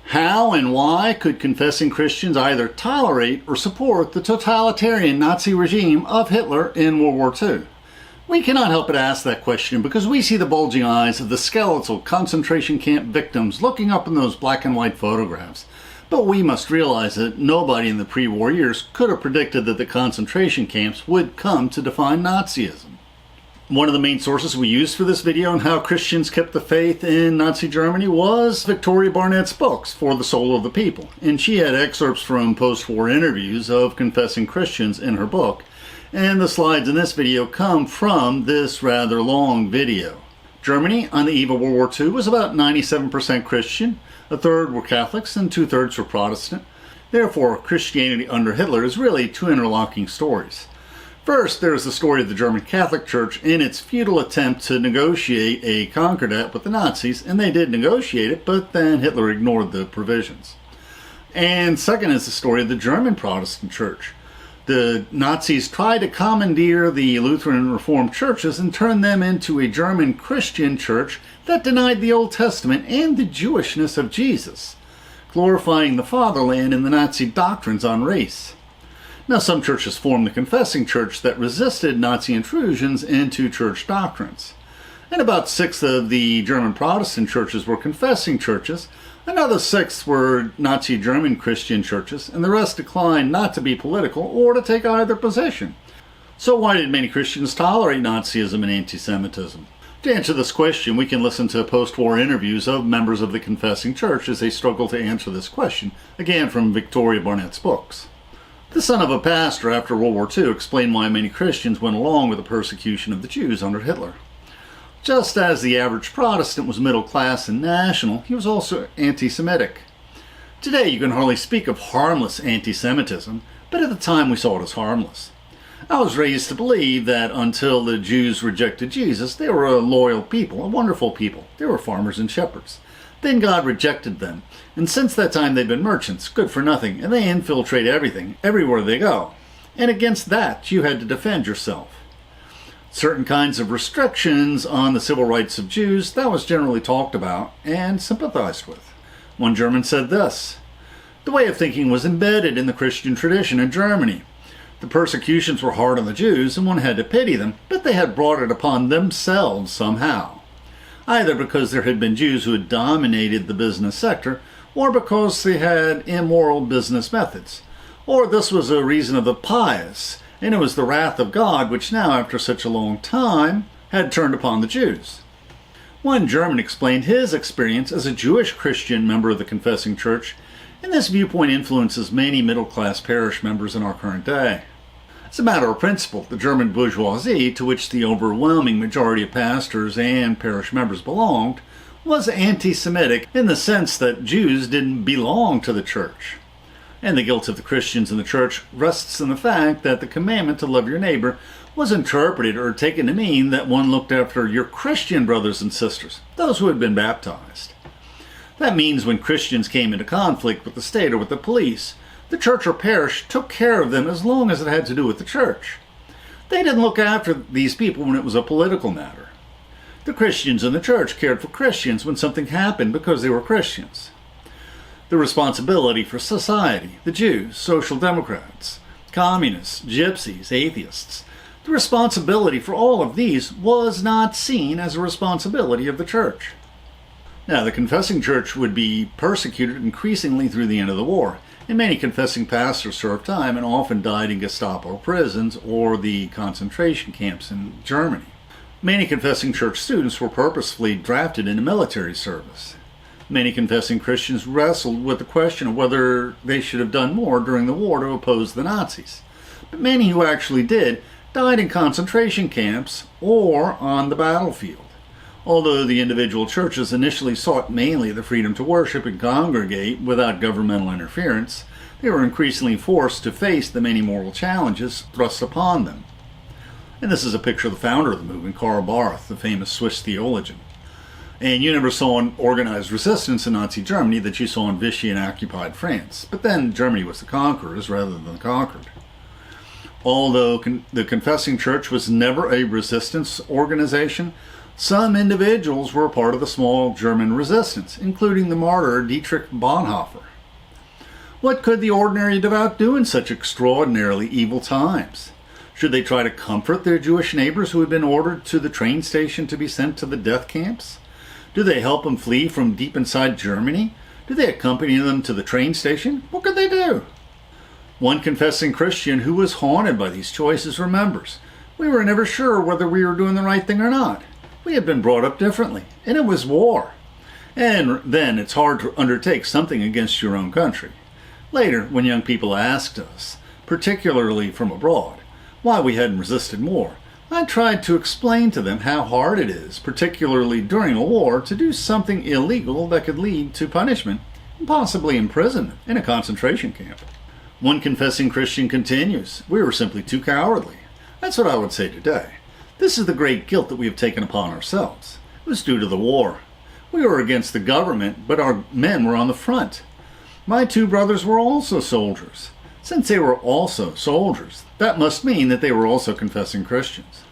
How and why could confessing Christians either tolerate or support the totalitarian Nazi regime of Hitler in World War II? We cannot help but ask that question because we see the bulging eyes of the skeletal concentration camp victims looking up in those black and white photographs. But we must realize that nobody in the pre-war years could have predicted that the concentration camps would come to define Nazism. One of the main sources we used for this video on how Christians kept the faith in Nazi Germany was Victoria Barnett's books, For the Soul of the People. And she had excerpts from post-war interviews of confessing Christians in her book. And the slides in this video come from this rather long video. Germany on the eve of World War II was about 97% Christian, a third were Catholics, and 2/3 were Protestant. Therefore, Christianity under Hitler is really two interlocking stories. First, there is the story of the German Catholic Church in its futile attempt to negotiate a Concordat with the Nazis, and they did negotiate it, but then Hitler ignored the provisions. And second is the story of the German Protestant Church. The Nazis tried to commandeer the Lutheran and Reformed churches and turn them into a German Christian church that denied the Old Testament and the Jewishness of Jesus, glorifying the fatherland and the Nazi doctrines on race. Now, some churches formed the confessing church that resisted Nazi intrusions into church doctrines. And about 6 of the German Protestant churches were confessing churches, another 6 were Nazi German Christian churches, and the rest declined not to be political or to take either position. So why did many Christians tolerate Nazism and anti-Semitism? To answer this question, we can listen to post-war interviews of members of the confessing church as they struggle to answer this question, again from Victoria Barnett's books. The son of a pastor after World War II explained why many Christians went along with the persecution of the Jews under Hitler. Just as the average Protestant was middle class and national, he was also anti-Semitic. Today you can hardly speak of harmless anti-Semitism, but at the time we saw it as harmless. I was raised to believe that until the Jews rejected Jesus, they were a loyal people, a wonderful people. They were farmers and shepherds. Then God rejected them, and since that time they've been merchants, good for nothing, and they infiltrate everything, everywhere they go. And against that, you had to defend yourself. Certain kinds of restrictions on the civil rights of Jews, that was generally talked about and sympathized with. One German said this: "The way of thinking was embedded in the Christian tradition in Germany. The persecutions were hard on the Jews, and one had to pity them, but they had brought it upon themselves somehow. Either because there had been Jews who had dominated the business sector, or because they had immoral business methods. Or this was a reason of the pious, and it was the wrath of God which now, after such a long time, had turned upon the Jews." One German explained his experience as a Jewish Christian member of the confessing church, and this viewpoint influences many middle-class parish members in our current day. As a matter of principle, the German bourgeoisie, to which the overwhelming majority of pastors and parish members belonged, was anti-Semitic in the sense that Jews didn't belong to the church. And the guilt of the Christians in the church rests in the fact that the commandment to love your neighbor was interpreted or taken to mean that one looked after your Christian brothers and sisters, those who had been baptized. That means when Christians came into conflict with the state or with the police, the church or parish took care of them as long as it had to do with the church. They didn't look after these people when it was a political matter. The Christians in the church cared for Christians when something happened because they were Christians. The responsibility for society, the Jews, social democrats, communists, gypsies, atheists, the responsibility for all of these was not seen as a responsibility of the church. Now, the confessing church would be persecuted increasingly through the end of the war, and many confessing pastors served time and often died in Gestapo prisons or the concentration camps in Germany. Many confessing church students were purposefully drafted into military service. Many confessing Christians wrestled with the question of whether they should have done more during the war to oppose the Nazis. But many who actually did died in concentration camps or on the battlefield. Although the individual churches initially sought mainly the freedom to worship and congregate without governmental interference, they were increasingly forced to face the many moral challenges thrust upon them. And this is a picture of the founder of the movement, Karl Barth, the famous Swiss theologian. And you never saw an organized resistance in Nazi Germany that you saw in Vichy and occupied France. But then Germany was the conquerors rather than the conquered. Although the confessing church was never a resistance organization, Some individuals were part of the small German resistance, including the martyr Dietrich Bonhoeffer. What could the ordinary devout do in such extraordinarily evil times? Should they try to comfort their Jewish neighbors who had been ordered to the train station to be sent to the death camps? Do they help them flee from deep inside Germany? Do they accompany them to the train station? What could they do? One confessing Christian who was haunted by these choices remembers, "We were never sure whether we were doing the right thing or not. We had been brought up differently, and it was war. And then it's hard to undertake something against your own country." Later, when young people asked us, particularly from abroad, why we hadn't resisted more, I tried to explain to them how hard it is, particularly during a war, to do something illegal that could lead to punishment and possibly imprisonment in a concentration camp. One confessing Christian continues, "We were simply too cowardly." That's what I would say today. This is the great guilt that we have taken upon ourselves. It was due to the war. We were against the government, but our men were on the front. My two brothers were also soldiers. Since they were also soldiers, that must mean that they were also confessing Christians.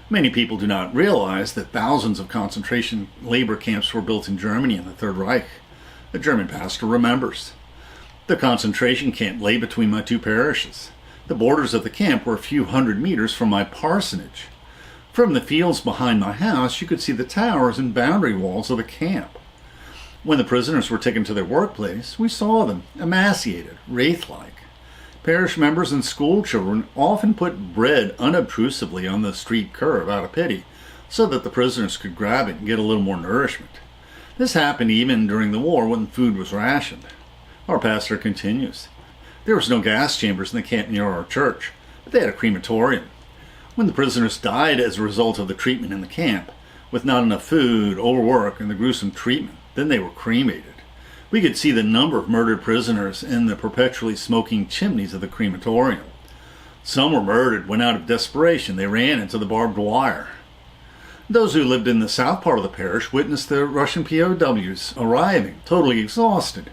Many people do not realize that thousands of concentration labor camps were built in Germany in the Third Reich. A German pastor remembers. The concentration camp lay between my two parishes. The borders of the camp were a few hundred meters from my parsonage. From the fields behind my house, you could see the towers and boundary walls of the camp. When the prisoners were taken to their workplace, we saw them, emaciated, wraith-like. Parish members and school children often put bread unobtrusively on the street curb out of pity, so that the prisoners could grab it and get a little more nourishment. This happened even during the war when food was rationed. Our pastor continues, "There was no gas chambers in the camp near our church, but they had a crematorium. When the prisoners died as a result of the treatment in the camp, with not enough food, overwork, and the gruesome treatment, then they were cremated. We could see the number of murdered prisoners in the perpetually smoking chimneys of the crematorium. Some were murdered when out of desperation they ran into the barbed wire." Those who lived in the south part of the parish witnessed the Russian POWs arriving, totally exhausted.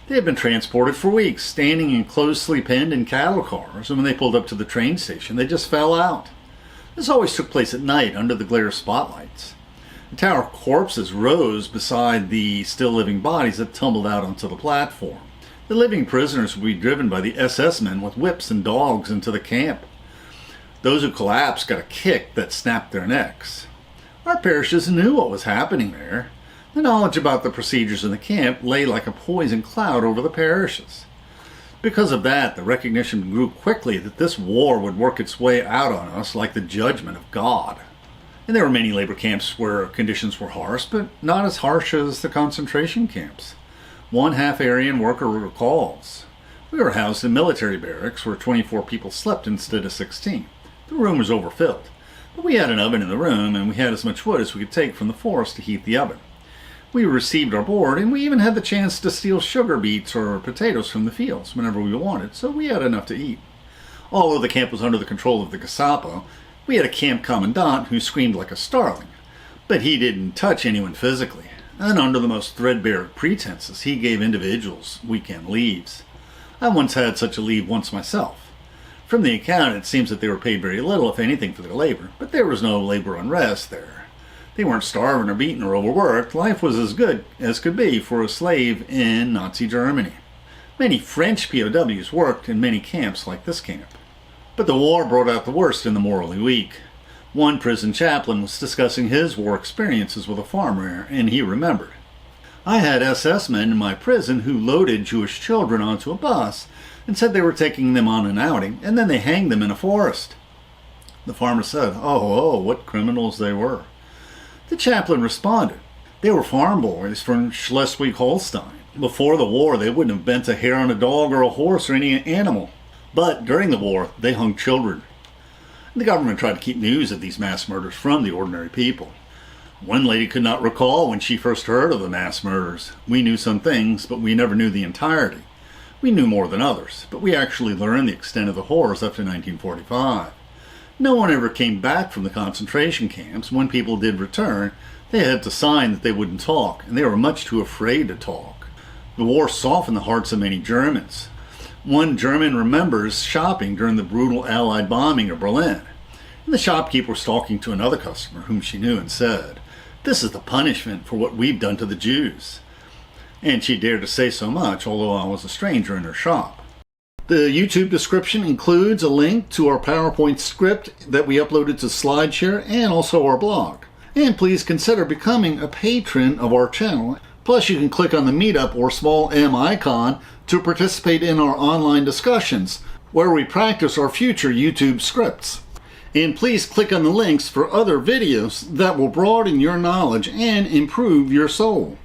They had been transported for weeks, standing in closely penned in cattle cars, and when they pulled up to the train station, they just fell out. This always took place at night under the glare of spotlights. The tower of corpses rose beside the still living bodies that tumbled out onto the platform. The living prisoners would be driven by the SS men with whips and dogs into the camp. Those who collapsed got a kick that snapped their necks. Our parishes knew what was happening there. The knowledge about the procedures in the camp lay like a poison cloud over the parishes. Because of that, the recognition grew quickly that this war would work its way out on us like the judgment of God. And there were many labor camps where conditions were harsh, but not as harsh as the concentration camps. One half-Aryan worker recalls, "We were housed in military barracks where 24 people slept instead of 16. The room was overfilled, but we had an oven in the room and we had as much wood as we could take from the forest to heat the oven. We received our board and we even had the chance to steal sugar beets or potatoes from the fields whenever we wanted, so we had enough to eat. Although the camp was under the control of the Gestapo, we had a camp commandant who screamed like a starling, but he didn't touch anyone physically, and under the most threadbare pretenses, he gave individuals weekend leaves. I once had such a leave once myself. From the account, it seems that they were paid very little, if anything, for their labor, but there was no labor unrest there. They weren't starving or beaten or overworked. Life was as good as could be for a slave in Nazi Germany. Many French POWs worked in many camps like this camp. But the war brought out the worst in the morally weak. One prison chaplain was discussing his war experiences with a farmer, and he remembered, "I had SS men in my prison who loaded Jewish children onto a bus and said they were taking them on an outing, and then they hanged them in a forest." The farmer said, oh, what criminals they were. The chaplain responded, "They were farm boys from Schleswig-Holstein. Before the war, they wouldn't have bent a hair on a dog or a horse or any animal. But during the war, they hung children." The government tried to keep news of these mass murders from the ordinary people. One lady could not recall when she first heard of the mass murders. "We knew some things, but we never knew the entirety. We knew more than others, but we actually learned the extent of the horrors after 1945. No one ever came back from the concentration camps. When people did return, they had to sign that they wouldn't talk, and they were much too afraid to talk. The war softened the hearts of many Germans. One German remembers shopping during the brutal Allied bombing of Berlin. And the shopkeeper was talking to another customer whom she knew and said, This is the punishment for what we've done to the Jews. And she dared to say so much, although I was a stranger in her shop. The YouTube description includes a link to our PowerPoint script that we uploaded to SlideShare and also our blog. And please consider becoming a patron of our channel. Plus, you can click on the Meetup or small M icon to participate in our online discussions, where we practice our future YouTube scripts. And please click on the links for other videos that will broaden your knowledge and improve your soul.